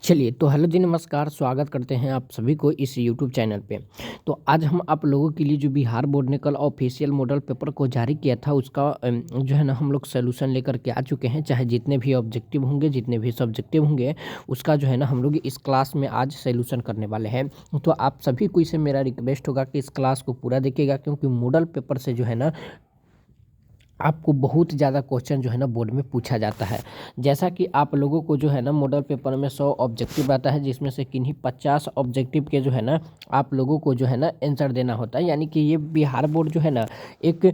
चलिए तो हेलो जी नमस्कार, स्वागत करते हैं आप सभी को इस यूट्यूब चैनल पे। तो आज हम आप लोगों के लिए जो बिहार बोर्ड ने कल ऑफिशियल मॉडल पेपर को जारी किया था उसका जो है ना हम लोग सॉल्यूशन लेकर के आ चुके हैं। चाहे जितने भी ऑब्जेक्टिव होंगे, जितने भी सब्जेक्टिव होंगे, उसका जो है ना हम लोग इस क्लास में आज सॉल्यूशन करने वाले हैं। तो आप सभी को इसे मेरा रिक्वेस्ट होगा कि इस क्लास को पूरा देखिएगा, क्योंकि मॉडल पेपर से जो है ना आपको बहुत ज़्यादा क्वेश्चन जो है ना बोर्ड में पूछा जाता है। जैसा कि आप लोगों को जो है ना मॉडल पेपर में 100 ऑब्जेक्टिव आता है, जिसमें से किन्हीं 50 ऑब्जेक्टिव के जो है ना आप लोगों को जो है ना आंसर देना होता है। यानी कि ये बिहार बोर्ड जो है ना एक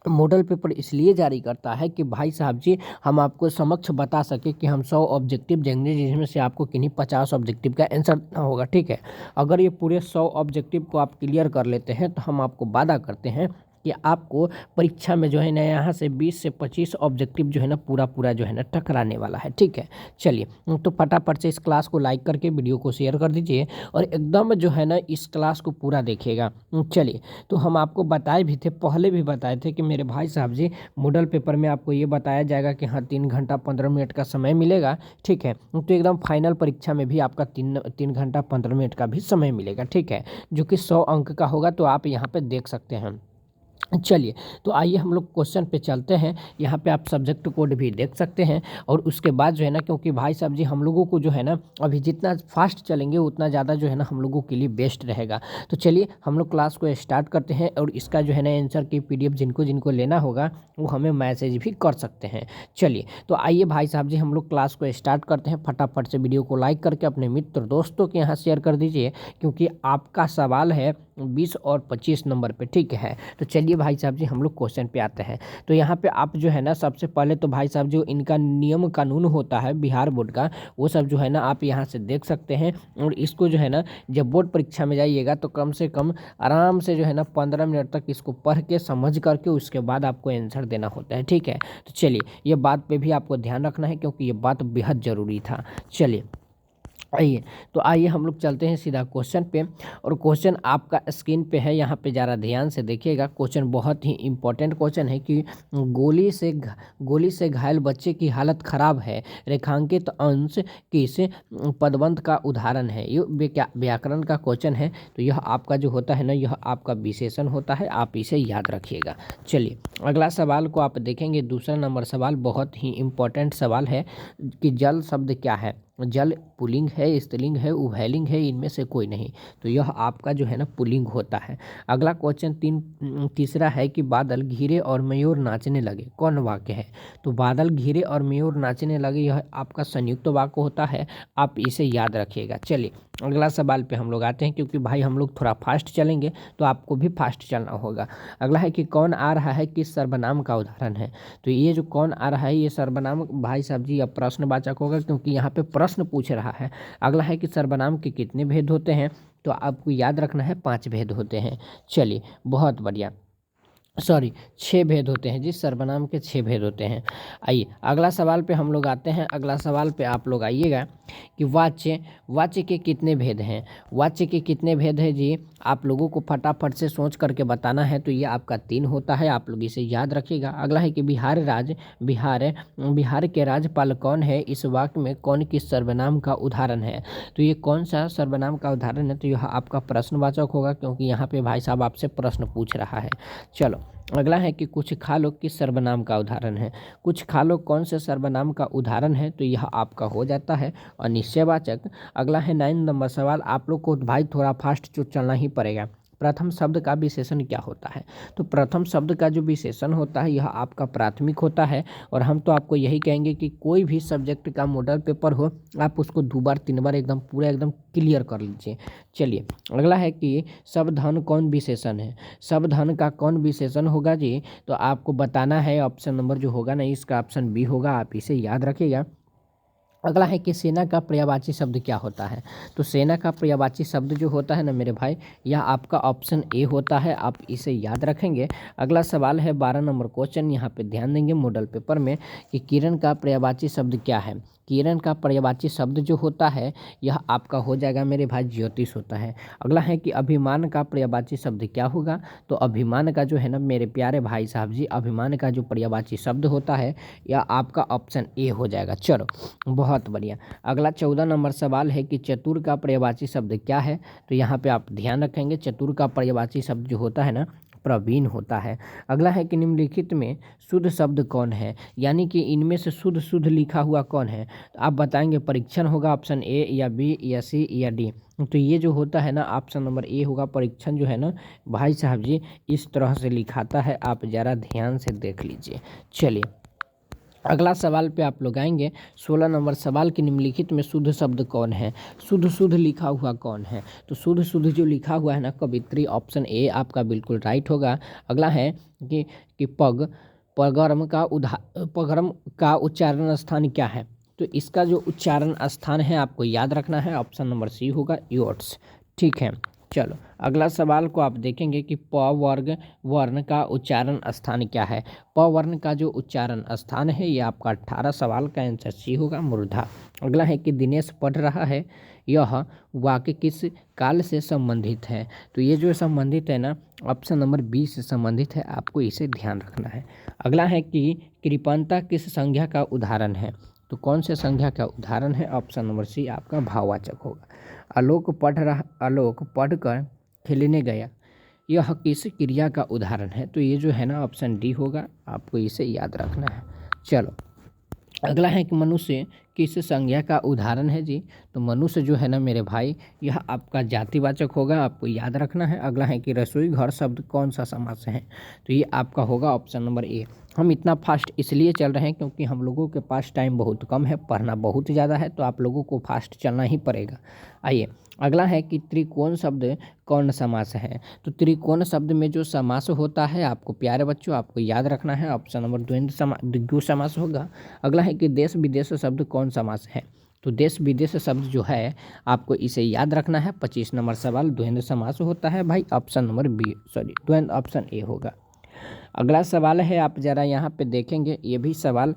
मॉडल पेपर इसलिए जारी करता है कि भाई साहब जी हम आपको समक्ष बता सके कि हम 100 ऑब्जेक्टिव देंगे, जिसमें से आपको किन्हीं 50 ऑब्जेक्टिव का आंसर देना होगा। ठीक है, अगर ये पूरे 100 ऑब्जेक्टिव को आप क्लियर कर लेते हैं तो हम आपको वादा करते हैं कि आपको परीक्षा में जो है ना यहाँ से 20 से 25 ऑब्जेक्टिव जो है ना पूरा जो है ना टकराने वाला है। ठीक है, चलिए तो फटाफट से इस क्लास को लाइक करके वीडियो को शेयर कर दीजिए और एकदम जो है ना इस क्लास को पूरा देखिएगा। चलिए, तो हम आपको बताए भी थे, पहले भी बताए थे कि मेरे भाई साहब जी मॉडल पेपर में आपको ये बताया जाएगा कि हाँ 3 घंटा 15 मिनट का समय मिलेगा। ठीक है, तो एकदम फाइनल परीक्षा में भी आपका 3 घंटा 15 मिनट का भी समय मिलेगा। ठीक है, जो कि 100 अंक का होगा, तो आप यहाँ पे देख सकते हैं। चलिए, तो आइए हम लोग क्वेश्चन पे चलते हैं। यहाँ पे आप सब्जेक्ट कोड भी देख सकते हैं और उसके बाद जो है ना, क्योंकि भाई साहब जी हम लोगों को जो है ना अभी जितना फास्ट चलेंगे उतना ज़्यादा जो है ना हम लोगों के लिए बेस्ट रहेगा। तो चलिए हम लोग क्लास को स्टार्ट करते हैं और इसका जो है ना आंसर की PDF जिनको जिनको लेना होगा वो हमें मैसेज भी कर सकते हैं। चलिए, तो आइए भाई साहब जी हम लोग क्लास को स्टार्ट करते हैं। फटाफट से वीडियो को लाइक करके अपने मित्र दोस्तों के यहाँ शेयर कर दीजिए, क्योंकि आपका सवाल है 20 और 25 नंबर पे। ठीक है, तो चलिए भाई साहब जी हम लोग क्वेश्चन पे आते हैं। तो यहाँ पे आप जो है ना सबसे पहले तो भाई साहब जो इनका नियम कानून होता है बिहार बोर्ड का, वो सब जो है ना आप यहाँ से देख सकते हैं। और इसको जो है ना जब बोर्ड परीक्षा में जाइएगा तो कम से कम आराम से जो है ना 15 मिनट तक इसको पढ़ के समझ करके उसके बाद आपको आंसर देना होता है। ठीक है, तो चलिए ये बात पे भी आपको ध्यान रखना है, क्योंकि ये बात बेहद ज़रूरी था। चलिए आइए हम लोग चलते हैं सीधा क्वेश्चन पे। और क्वेश्चन आपका स्क्रीन पे है, यहाँ पे ज़रा ध्यान से देखिएगा। क्वेश्चन बहुत ही इंपॉर्टेंट क्वेश्चन है कि गोली से घायल बच्चे की हालत खराब है, रेखांकित अंश किस पदबंध का उदाहरण है। ये व्याकरण का क्वेश्चन है, तो यह आपका जो होता है ना यह आपका विशेषण होता है, आप इसे याद रखिएगा। चलिए अगला सवाल को आप देखेंगे। दूसरा नंबर सवाल बहुत ही इंपॉर्टेंट सवाल है कि जल शब्द क्या है। जल पुल्लिंग है, स्त्रीलिंग है, उभयलिंग है, इनमें से कोई नहीं, तो यह आपका जो है ना पुल्लिंग होता है। अगला क्वेश्चन तीसरा है कि बादल घिरे और मयूर नाचने लगे, कौन वाक्य है। तो बादल घिरे और मयूर नाचने लगे यह आपका संयुक्त वाक्य होता है, आप इसे याद रखिएगा। चलिए अगला सवाल पे हम लोग आते हैं, क्योंकि भाई हम लोग थोड़ा फास्ट चलेंगे तो आपको भी फास्ट चलना होगा। अगला है कि कौन आ रहा है किस सर्वनाम का उदाहरण है। तो ये जो कौन आ रहा है ये सर्वनाम भाई साहब जी अब प्रश्नवाचक होगा, क्योंकि यहाँ पे प्रश्न पूछ रहा है। अगला है कि सर्वनाम के कितने भेद होते हैं, तो आपको याद रखना है 5 भेद होते हैं। चलिए बहुत बढ़िया, सॉरी 6 भेद होते हैं जी, सर्वनाम के 6 भेद होते हैं। आइए अगला सवाल पे हम लोग आते हैं। अगला सवाल पे आप लोग आइएगा कि वाच्य के कितने भेद हैं। वाच्य के कितने भेद हैं जी, आप लोगों को फटाफट से सोच करके बताना है। तो ये आपका 3 होता है, आप लोग इसे याद रखिएगा। अगला है कि बिहार के राज्यपाल कौन है, इस वाक्य में कौन किस सर्वनाम का उदाहरण है। तो ये कौन सा सर्वनाम का उदाहरण है, तो यह आपका प्रश्नवाचक होगा, क्योंकि यहाँ पे भाई साहब आपसे प्रश्न पूछ रहा है। चलो अगला है कि कुछ खा लो किस सर्वनाम का उदाहरण है। कुछ खा लो कौन से सर्वनाम का उदाहरण है, तो यह आपका हो जाता है अनिश्चयवाचक। अगला है 9 नंबर सवाल, आप लोग को भाई थोड़ा फास्ट जो चलना ही पड़ेगा। प्रथम शब्द का विशेषण क्या होता है। तो प्रथम शब्द का जो विशेषण होता है यह आपका प्राथमिक होता है। और हम तो आपको यही कहेंगे कि कोई भी सब्जेक्ट का मॉडल पेपर हो आप उसको 2 बार 3 बार एकदम पूरा एकदम क्लियर कर लीजिए। चलिए अगला है कि सावधान कौन विशेषण है। सावधान का कौन विशेषण होगा जी, तो आपको बताना है। ऑप्शन नंबर जो होगा ना इसका ऑप्शन बी होगा, आप इसे याद रखिएगा। अगला है कि सेना का पर्यायवाची शब्द क्या होता है। तो सेना का पर्यायवाची शब्द जो होता है ना मेरे भाई, यह आपका ऑप्शन ए होता है, आप इसे याद रखेंगे। अगला सवाल है 12 नंबर क्वेश्चन, यहाँ पे ध्यान देंगे मॉडल पेपर में कि किरण का पर्यायवाची शब्द क्या है। किरण का पर्यायवाची शब्द जो होता है यह आपका हो जाएगा मेरे भाई ज्योतिष होता है। अगला है कि अभिमान का पर्यायवाची शब्द क्या होगा, तो अभिमान का जो है ना मेरे प्यारे भाई साहब जी, अभिमान का जो पर्यायवाची शब्द होता है यह आपका ऑप्शन ए हो जाएगा। चलो बहुत बढ़िया। अगला 14 नंबर सवाल है कि चतुर का पर्यायवाची शब्द क्या है, तो यहाँ पे आप ध्यान रखेंगे चतुर का पर्यायवाची शब्द जो होता है ना प्रवीण होता है। अगला है कि निम्नलिखित में शुद्ध शब्द कौन है, यानी कि इनमें से शुद्ध शुद्ध लिखा हुआ कौन है, तो आप बताएंगे परीक्षण होगा ऑप्शन ए या बी या सी या डी। तो ये जो होता है ना ऑप्शन नंबर ए होगा, परीक्षण जो है ना भाई साहब जी इस तरह से लिखाता है, आप ज़रा ध्यान से देख लीजिए। चलिए अगला सवाल पे आप लोग आएंगे। 16 नंबर सवाल की निम्नलिखित में शुद्ध शब्द कौन है, शुद्ध शुद्ध लिखा हुआ कौन है, तो शुद्ध शुद्ध जो लिखा हुआ है ना कवित्री, ऑप्शन ए आपका बिल्कुल राइट होगा। अगला है कि पगरम का उच्चारण स्थान क्या है, तो इसका जो उच्चारण स्थान है आपको याद रखना है, ऑप्शन नंबर सी होगा योट्स। ठीक है चलो अगला सवाल को आप देखेंगे कि प वर्ग वर्ण का उच्चारण स्थान क्या है। प वर्ण का जो उच्चारण स्थान है ये आपका 18 सवाल का आंसर सी होगा मूर्धा। अगला है कि दिनेश पढ़ रहा है, यह वाक्य किस काल से संबंधित है, तो ये जो संबंधित है ना ऑप्शन नंबर बी से संबंधित है, आपको इसे ध्यान रखना है। अगला है कि कृपणता किस संज्ञा का उदाहरण है, तो कौन से संज्ञा का उदाहरण है, ऑप्शन नंबर सी आपका भाववाचक होगा। आलोक पढ़कर खेलने गया, यह किस क्रिया का उदाहरण है, तो ये जो है ना ऑप्शन डी होगा, आपको इसे याद रखना है। चलो अगला है कि मनुष्य किस संज्ञा का उदाहरण है जी, तो मनुष्य जो है ना मेरे भाई यह आपका जातिवाचक होगा, आपको याद रखना है। अगला है कि रसोई घर शब्द कौन सा समास है, तो ये आपका होगा ऑप्शन नंबर ए। हम इतना फास्ट इसलिए चल रहे हैं क्योंकि हम लोगों के पास टाइम बहुत कम है, पढ़ना बहुत ज़्यादा है, तो आप लोगों को फास्ट चलना ही पड़ेगा। आइए अगला है कि त्रिकोण शब्द कौन समास है, तो त्रिकोण शब्द में जो समास होता है आपको प्यारे बच्चों आपको याद रखना है, ऑप्शन नंबर द्विगु समास होगा। अगला है कि देश विदेश शब्द कौन समास है, तो देश विदेश शब्द जो है आपको इसे याद रखना है। 25 नंबर सवाल द्वंद्व समास होता है भाई, ऑप्शन नंबर बी द्वंद्व ऑप्शन ए होगा। अगला सवाल है आप ज़रा यहाँ पे देखेंगे, ये भी सवाल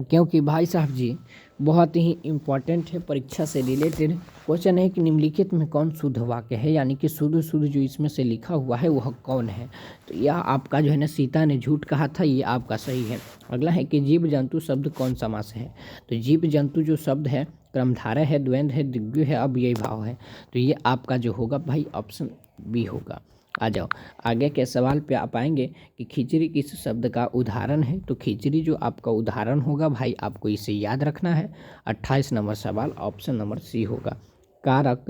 क्योंकि भाई साहब जी बहुत ही इम्पॉर्टेंट है, परीक्षा से रिलेटेड क्वेश्चन है कि निम्नलिखित में कौन शुद्ध वाक्य है, यानी कि शुद्ध शुद्ध जो इसमें से लिखा हुआ है वह कौन है, तो यह आपका जो है ना सीता ने झूठ कहा था, ये आपका सही है। अगला है कि जीव जंतु शब्द कौन समास है, तो जीव जंतु जो शब्द है क्रमधारय है, द्वंद्व है, द्विगु है, अब यही भाव है, तो ये आपका जो होगा भाई ऑप्शन बी होगा। आ जाओ आगे के सवाल पे आप आएंगे कि खिचड़ी किस शब्द का उदाहरण है, तो खिचड़ी जो आपका उदाहरण होगा भाई आपको इसे याद रखना है। 28 नंबर सवाल ऑप्शन नंबर सी होगा। कारक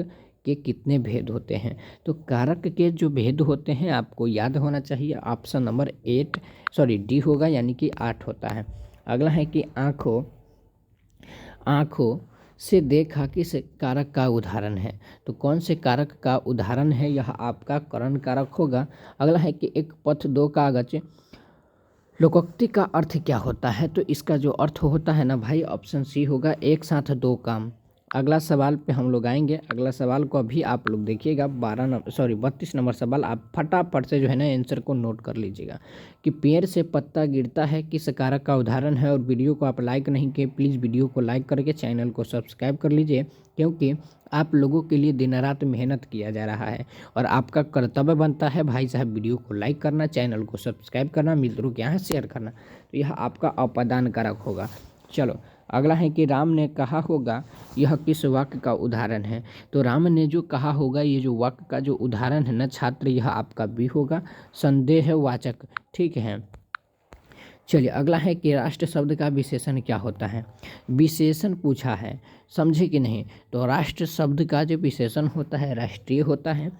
के कितने भेद होते हैं, तो कारक के जो भेद होते हैं आपको याद होना चाहिए, ऑप्शन नंबर डी होगा, यानी कि 8 होता है। अगला है कि आँखों से देखा किस कारक का उदाहरण है, तो कौन से कारक का उदाहरण है, यह आपका करण कारक होगा। अगला है कि एक पथ दो कागज, लोकोक्ति का अर्थ क्या होता है, तो इसका जो अर्थ होता है ना भाई ऑप्शन सी होगा, एक साथ दो काम। अगला सवाल पे हम लोग आएंगे, अगला सवाल को अभी आप लोग देखिएगा 32 नंबर सवाल, आप फटाफट से जो है ना आंसर को नोट कर लीजिएगा कि पेड़ से पत्ता गिरता है किस कारक का उदाहरण है। और वीडियो को आप लाइक नहीं किए, प्लीज़ वीडियो को लाइक करके चैनल को सब्सक्राइब कर लीजिए, क्योंकि आप लोगों के लिए दिन रात मेहनत किया जा रहा है और आपका कर्तव्य बनता है भाई साहब वीडियो को लाइक करना, चैनल को सब्सक्राइब करना, मित्रों के यहाँ शेयर करना, तो यह आपका अपादान कारक होगा। चलो अगला है कि राम ने कहा होगा, यह किस वाक्य का उदाहरण है, तो राम ने जो कहा होगा ये जो वाक्य का जो उदाहरण है ना छात्र, यह आपका भी होगा, संदेहवाचक। ठीक है चलिए अगला है कि राष्ट्र शब्द का विशेषण क्या होता है, विशेषण पूछा है, समझे कि नहीं, तो राष्ट्र शब्द का जो विशेषण होता है राष्ट्रीय होता है।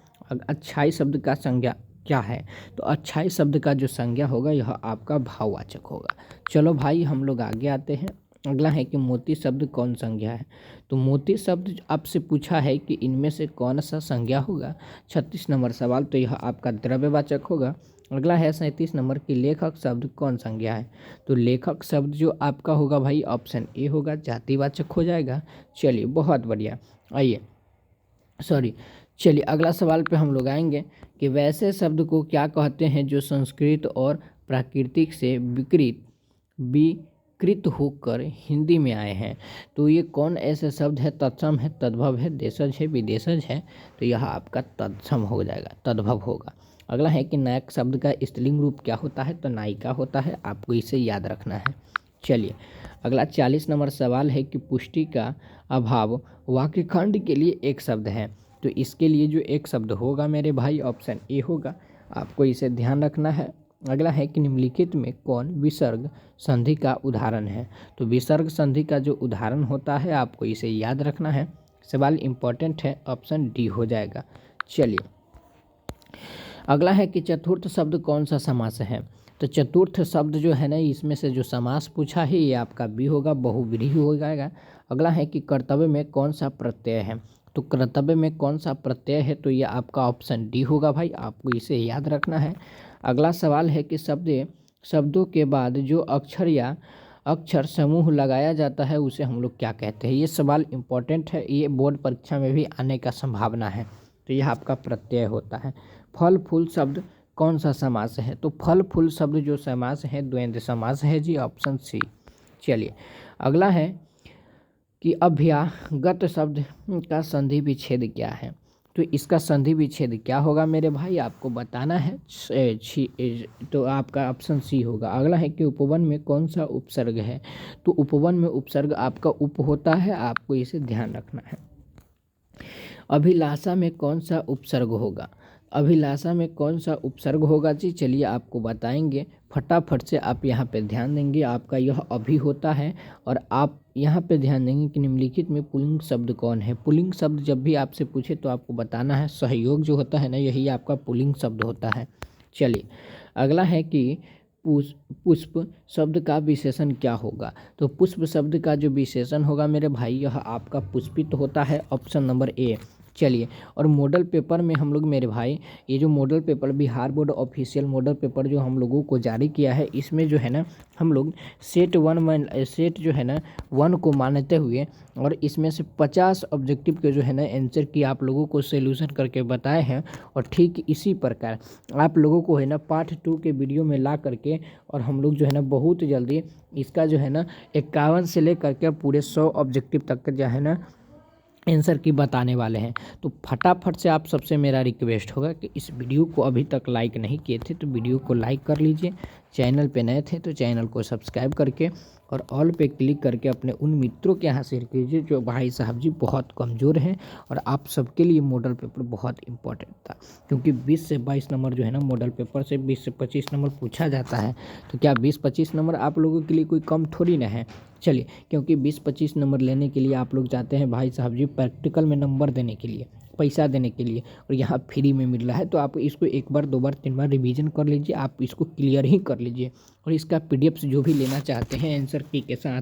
अच्छाई शब्द का संज्ञा क्या है, तो अच्छाई शब्द का जो संज्ञा होगा यह आपका भाववाचक होगा। चलो भाई हम लोग आगे आते हैं। अगला है कि मोती शब्द कौन संज्ञा है, तो मोती शब्द आपसे पूछा है कि इनमें से कौन सा संज्ञा होगा। 36 नंबर सवाल, तो यह आपका द्रव्यवाचक होगा। अगला है 37 नंबर की लेखक शब्द कौन संज्ञा है, तो लेखक शब्द जो आपका होगा भाई ऑप्शन ए होगा, जातिवाचक हो जाएगा। चलिए बहुत बढ़िया, आइए चलिए अगला सवाल पे हम लोग आएंगे कि वैसे शब्द को क्या कहते हैं जो संस्कृत और प्राकृतिक से विकृत कृत होकर हिंदी में आए हैं। तो ये कौन ऐसे शब्द है? तत्सम है, तद्भव है, देशज है, विदेशज है। तो यह आपका तत्सम हो जाएगा, तद्भव होगा। अगला है कि नायक शब्द का स्त्रीलिंग रूप क्या होता है? तो नायिका होता है, आपको इसे याद रखना है। चलिए अगला 40 नंबर सवाल है कि पुष्टि का अभाव वाक्यखंड के लिए एक शब्द है। तो इसके लिए जो एक शब्द होगा मेरे भाई ऑप्शन ए होगा, आपको इसे ध्यान रखना है। अगला है कि निम्नलिखित में कौन विसर्ग संधि का उदाहरण है? तो विसर्ग संधि का जो उदाहरण होता है आपको इसे याद रखना है। सवाल इम्पोर्टेंट है, ऑप्शन डी हो जाएगा। चलिए अगला है कि चतुर्थ शब्द कौन सा समास है? तो चतुर्थ शब्द जो है ना, इसमें से जो समास पूछा है ये आपका बी होगा, बहुव्रीहि हो जाएगा। अगला है कि कर्तव्य में कौन सा प्रत्यय है? तो कर्तव्य में कौन सा प्रत्यय है? तो ये आपका ऑप्शन डी होगा भाई, आपको इसे याद रखना है। अगला सवाल है कि शब्दों के बाद जो अक्षर या अक्षर समूह लगाया जाता है उसे हम लोग क्या कहते हैं? ये सवाल इम्पोर्टेंट है, ये बोर्ड परीक्षा में भी आने का संभावना है। तो यह आपका प्रत्यय होता है। फल फूल शब्द कौन सा समास है? तो फल फूल शब्द जो समास है द्वंद्व समास है जी, ऑप्शन सी। चलिए अगला है कि अभ्यागत शब्द का संधि विच्छेद क्या है? तो इसका संधि विच्छेद क्या होगा मेरे भाई, आपको बताना है। तो आपका ऑप्शन सी होगा। अगला है कि उपवन में कौन सा उपसर्ग है? तो उपवन में उपसर्ग आपका उप होता है, आपको इसे ध्यान रखना है। अभिलाषा में कौन सा उपसर्ग होगा? अभिलाषा में कौन सा उपसर्ग होगा जी, चलिए आपको बताएंगे। फटाफट से आप यहाँ पे ध्यान देंगे, आपका यह अभी होता है। और आप यहाँ पे ध्यान देंगे कि निम्नलिखित में पुल्लिंग शब्द कौन है? पुल्लिंग शब्द जब भी आपसे पूछे तो आपको बताना है सहयोग जो होता है ना, यही आपका पुल्लिंग शब्द होता है। चलिए अगला है कि पुष्प शब्द का विशेषण क्या होगा? तो पुष्प शब्द का जो विशेषण होगा मेरे भाई, यह आपका पुष्पित होता है, ऑप्शन नंबर ए। चलिए और मॉडल पेपर में हम लोग मेरे भाई, ये जो model paper Bihar board official model paper जो हम लोगों को जारी किया है, इसमें जो है ना हम लोग सेट जो है ना 1 को मानते हुए और इसमें से 50 ऑब्जेक्टिव के जो है ना आंसर की आप लोगों को सोल्यूशन करके बताए हैं। और ठीक इसी प्रकार आप लोगों को है ना पार्ट 2 के वीडियो में ला करके और हम लोग जो है ना बहुत जल्दी इसका जो है ना 51 से लेकर के पूरे 100 ऑब्जेक्टिव तक जो है ना आंसर की बताने वाले हैं। तो फटाफट से आप सबसे मेरा रिक्वेस्ट होगा कि इस वीडियो को अभी तक लाइक नहीं किए थे तो वीडियो को लाइक कर लीजिए, चैनल पे नए थे तो चैनल को सब्सक्राइब करके और ऑल पे क्लिक करके अपने उन मित्रों के यहाँ शेयर कीजिए जो भाई साहब जी बहुत कमज़ोर हैं। और आप सबके लिए मॉडल पेपर बहुत इंपॉर्टेंट था, क्योंकि 20 से 22 नंबर जो है ना मॉडल पेपर से 20 से 25 नंबर पूछा जाता है। तो क्या 20-25 नंबर आप लोगों के लिए कोई कम थोड़ी ना है। चलिए क्योंकि 20-25 नंबर लेने के लिए आप लोग जाते हैं भाई साहब जी प्रैक्टिकल में नंबर देने के लिए, पैसा देने के लिए, और यहाँ फ्री में मिल रहा है। तो आप इसको 1 बार 2 बार 3 बार रिवीजन कर लीजिए, आप इसको क्लियर ही कर लीजिए। और इसका PDF जो भी लेना चाहते हैं आंसर की के साथ,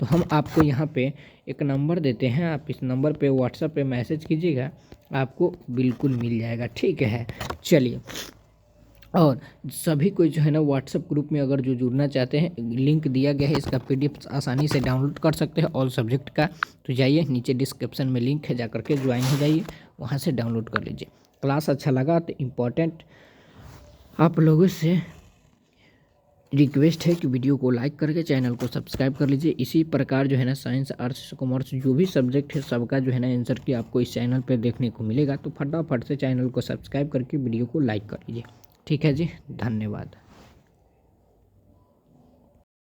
तो हम आपको यहाँ पे एक नंबर देते हैं, आप इस नंबर पे व्हाट्सएप पे मैसेज कीजिएगा, आपको बिल्कुल मिल जाएगा, ठीक है। चलिए और सभी को जो है ना व्हाट्सएप ग्रुप में अगर जो जुड़ना चाहते हैं, लिंक दिया गया है, इसका PDF आसानी से डाउनलोड कर सकते हैं ऑल सब्जेक्ट का। तो जाइए नीचे डिस्क्रिप्शन में लिंक है, जा करके ज्वाइन हो जाइए, वहाँ से डाउनलोड कर लीजिए। क्लास अच्छा लगा तो इम्पोर्टेंट आप लोगों से रिक्वेस्ट है कि वीडियो को लाइक करके चैनल को सब्सक्राइब कर लीजिए। इसी प्रकार जो है ना साइंस आर्ट्स कॉमर्स जो भी सब्जेक्ट है सबका जो है ना आंसर की आपको इस चैनल पर देखने को मिलेगा। तो फटाफट से चैनल को सब्सक्राइब करके वीडियो को लाइक कर लीजिए, ठीक है जी, धन्यवाद।